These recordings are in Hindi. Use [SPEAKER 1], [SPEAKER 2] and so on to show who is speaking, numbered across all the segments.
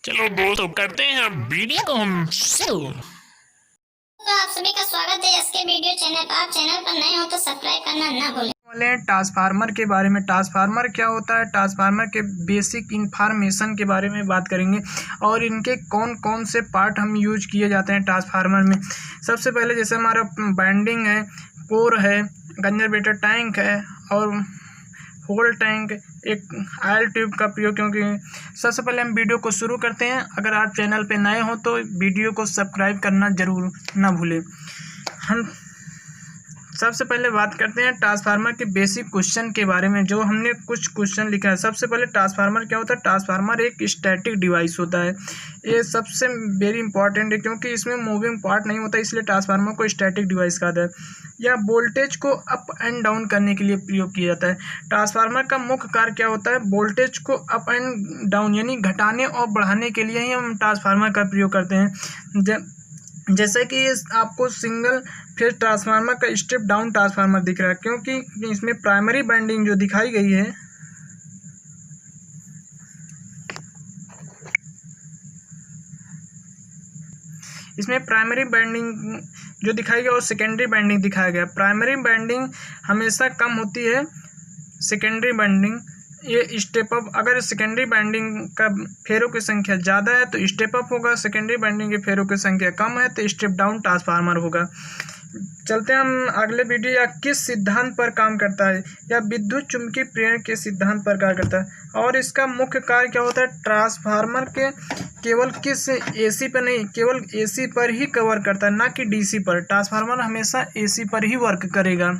[SPEAKER 1] चलो दोस्तों करते हैं वीडियो को हम शुरू।
[SPEAKER 2] तो आप सभी का स्वागत है एसके वीडियो चैनल पर। आप चैनल पर नए हो तो सब्सक्राइब करना ना भूलें।
[SPEAKER 3] बोले ट्रांसफार्मर के बारे में। ट्रांसफार्मर क्या होता है, ट्रांसफार्मर के बेसिक इंफॉर्मेशन के बारे में बात करेंगे और इनके कौन कौन से पार्ट हम यूज किए जाते हैं ट्रांसफार्मर में। सबसे पहले जैसे हमारा वाइंडिंग है, कोर है, कंजर्वेटर टैंक है और होल टैंक, एक ऑयल ट्यूब का प्रयोग। क्योंकि सबसे पहले हम वीडियो को शुरू करते हैं। अगर आप चैनल पे नए हो तो वीडियो को सब्सक्राइब करना ज़रूर ना भूलें। हम सबसे पहले बात करते हैं ट्रांसफार्मर के बेसिक क्वेश्चन के बारे में, जो हमने कुछ क्वेश्चन लिखा है। सबसे पहले ट्रांसफार्मर क्या होता है। ट्रांसफार्मर एक स्टैटिक डिवाइस होता है। ये सबसे वेरी इंपॉर्टेंट है क्योंकि इसमें मूविंग पार्ट नहीं होता, इसलिए ट्रांसफार्मर को स्टैटिक डिवाइस कहता है। या वोल्टेज को अप एंड डाउन करने के लिए प्रयोग किया जाता है। ट्रांसफार्मर का मुख्य कार्य क्या होता है, वोल्टेज को अप एंड डाउन यानी घटाने और बढ़ाने के लिए ही हम ट्रांसफार्मर का प्रयोग करते हैं। जैसे कि आपको सिंगल फेज ट्रांसफार्मर का स्टेप डाउन ट्रांसफार्मर दिख रहा है, क्योंकि इसमें प्राइमरी वाइंडिंग जो दिखाई गई है, इसमें प्राइमरी वाइंडिंग जो दिखाई गई और सेकेंडरी वाइंडिंग दिखाया गया। प्राइमरी वाइंडिंग हमेशा कम होती है, सेकेंडरी वाइंडिंग ये स्टेप अप। अगर सेकेंडरी वाइंडिंग का फेरों की संख्या ज़्यादा है तो स्टेप अप होगा, सेकेंडरी वाइंडिंग के फेरों की संख्या कम है तो स्टेप डाउन ट्रांसफार्मर होगा। चलते हैं हम अगले वीडियो। या किस सिद्धांत पर काम करता है, या विद्युत चुंबकीय प्रेरण के सिद्धांत पर कार्य करता है और इसका मुख्य कार्य क्या होता है। ट्रांसफार्मर के केवल किस एसी पर नहीं, केवल एसी पर ही कवर करता है, ना कि डीसी पर। ट्रांसफार्मर हमेशा एसी पर ही वर्क करेगा।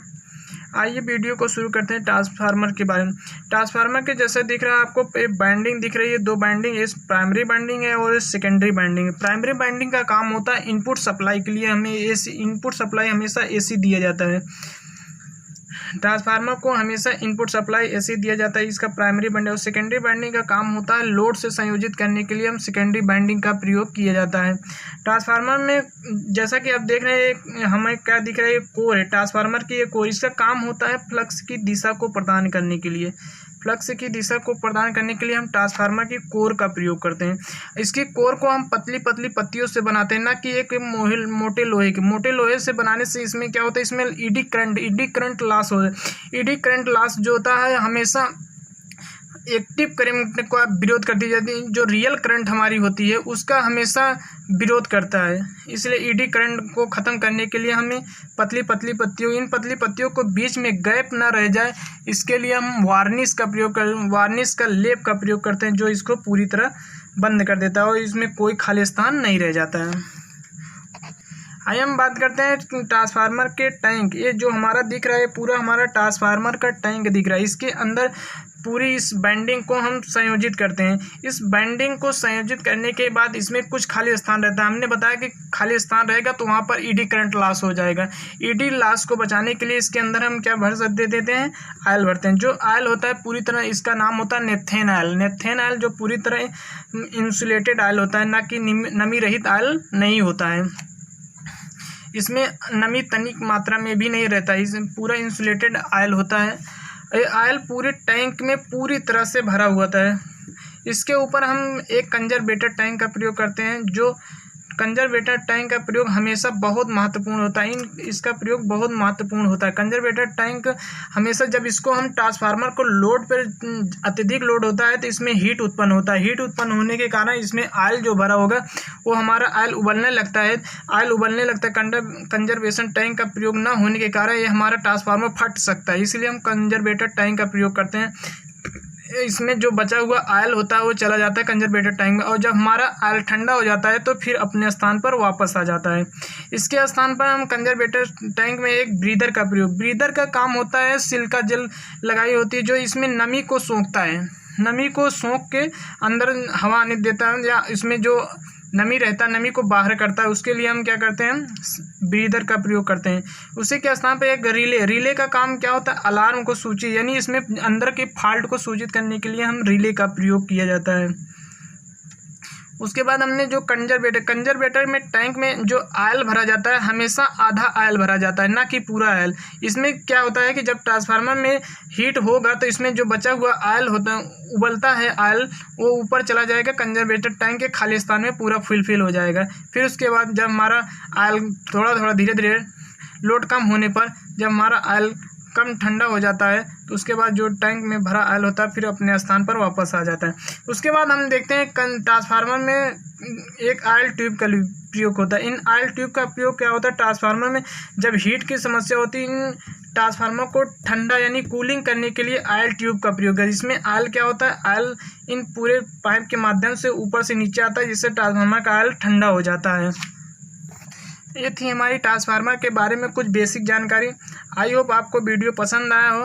[SPEAKER 3] आइए वीडियो को शुरू करते हैं ट्रांसफार्मर के बारे में। ट्रांसफार्मर के जैसे दिख रहा है आपको, बाइंडिंग दिख रही है, दो बाइंडिंग, एक प्राइमरी बाइंडिंग है और सेकेंडरी बाइंडिंग है। प्राइमरी बाइंडिंग का काम होता है इनपुट सप्लाई के लिए, हमें एसी इनपुट सप्लाई हमेशा एसी दिया जाता है। ट्रांसफार्मर को हमेशा इनपुट सप्लाई एसी दिया जाता है, इसका प्राइमरी बाइंडिंग। और सेकेंडरी बाइंडिंग का काम होता है लोड से संयोजित करने के लिए हम सेकेंडरी बाइंडिंग का प्रयोग किया जाता है। ट्रांसफार्मर में जैसा कि आप देख रहे हैं, हमें क्या दिख रहा है, कोर है ट्रांसफार्मर की। ये कोर, इसका काम होता है फ्लक्स की दिशा को प्रदान करने के लिए। फ्लक्स की दिशा को प्रदान करने के लिए हम ट्रांसफार्मर की कोर का प्रयोग करते हैं। इसकी कोर को हम पतली पतली पत्तियों से बनाते हैं, ना कि एक मोटे लोहे के। मोटे लोहे से बनाने से इसमें क्या होता है, इसमें ईडी करंट लॉस हो जाए। ईडी करंट लॉस जो होता है हमेशा एक्टिव करंट का विरोध करती जाती है, जो रियल करंट हमारी होती है उसका हमेशा विरोध करता है। इसलिए ईडी करंट को ख़त्म करने के लिए हमें पतली पतली पत्तियों, इन पतली पत्तियों को बीच में गैप ना रह जाए, इसके लिए हम वार्निश का लेप का प्रयोग करते हैं, जो इसको पूरी तरह बंद कर देता है और इसमें कोई खाली स्थान नहीं रह जाता है। आइए हम बात करते हैं ट्रांसफार्मर के टैंक। ये जो हमारा दिख रहा है पूरा हमारा ट्रांसफार्मर का टैंक दिख रहा है। इसके अंदर पूरी इस बाइंडिंग को हम संयोजित करते हैं। इस बाइंडिंग को संयोजित करने के बाद इसमें कुछ खाली स्थान रहता है। हमने बताया कि खाली स्थान रहेगा तो वहाँ पर ईडी करंट लॉस हो जाएगा। ईडी लॉस को बचाने के लिए इसके अंदर हम क्या भर दे देते हैं, ऑयल भरते हैं। जो ऑयल होता है पूरी तरह, इसका नाम होता है नेथेन ऑयल। नेथेन ऑयल जो पूरी तरह इंसुलेटेड ऑयल होता है, ना कि नमी रहित ऑयल नहीं होता है। इसमें नमी तनिक मात्रा में भी नहीं रहता है, इसमें पूरा इंसुलेटेड ऑयल होता है। ये ऑयल पूरे टैंक में पूरी तरह से भरा हुआ है। इसके ऊपर हम एक कंजर्वेटर टैंक का प्रयोग करते हैं। जो कंजर्वेटर टैंक का प्रयोग हमेशा बहुत महत्वपूर्ण होता है। इसका प्रयोग बहुत महत्वपूर्ण होता है। कंजर्वेटर टैंक हमेशा, जब इसको हम ट्रांसफार्मर को लोड पर अत्यधिक लोड होता है तो इसमें हीट उत्पन्न होता है। हीट उत्पन्न होने के कारण इसमें ऑयल जो भरा होगा वो हमारा ऑयल उबलने लगता है। ऑयल उबलने लगता है, कंजर्वेशन टैंक का प्रयोग न होने के कारण ये हमारा ट्रांसफार्मर फट सकता है। इसलिए हम कंजर्वेटर टैंक का प्रयोग करते हैं। इसमें जो बचा हुआ ऑयल होता है वो चला जाता है कंजर्वेटर टैंक में, और जब हमारा ऑयल ठंडा हो जाता है तो फिर अपने स्थान पर वापस आ जाता है। इसके स्थान पर हम कंजर्वेटर टैंक में एक ब्रीदर का प्रयोग, ब्रीदर का काम होता है, सिलिका जेल लगाई होती है जो इसमें नमी को सोखता है। नमी को सोख के अंदर हवा आने देता है, या इसमें जो नमी रहता है नमी को बाहर करता है। उसके लिए हम क्या करते हैं, ब्रीदर का प्रयोग करते हैं। उसी के स्थान पर एक रिले का काम क्या होता है, अलार्म को सूचित, यानी इसमें अंदर के फॉल्ट को सूचित करने के लिए हम रिले का प्रयोग किया जाता है। उसके बाद हमने जो कंजर्वेटर में टैंक में जो ऑयल भरा जाता है हमेशा आधा ऑयल भरा जाता है, ना कि पूरा ऑयल। इसमें क्या होता है कि जब ट्रांसफार्मर में हीट होगा तो इसमें जो बचा हुआ ऑयल होता है, उबलता है ऑयल, वो ऊपर चला जाएगा कंजर्वेटर टैंक के खाली स्थान में पूरा फिल हो जाएगा। फिर उसके बाद जब हमारा ऑयल थोड़ा थोड़ा धीरे धीरे लोड कम होने पर जब हमारा ऑयल कम ठंडा हो जाता है तो उसके बाद जो टैंक में भरा ऑयल होता है फिर अपने स्थान पर वापस आ जाता है। उसके बाद हम देखते हैं ट्रांसफार्मर में एक ऑयल ट्यूब का प्रयोग होता है। इन ऑयल ट्यूब का प्रयोग क्या होता है, ट्रांसफार्मर में जब हीट की समस्या होती है, इन ट्रांसफार्मर को ठंडा यानी कूलिंग करने के लिए ऑयल ट्यूब का प्रयोग है। जिसमें ऑयल क्या होता है, ऑयल इन पूरे पाइप के माध्यम से ऊपर से नीचे आता है, जिससे ट्रांसफार्मर का ऑयल ठंडा हो जाता है। ये थी हमारी ट्रांसफार्मर के बारे में कुछ बेसिक जानकारी। आई होप आपको वीडियो पसंद आया हो।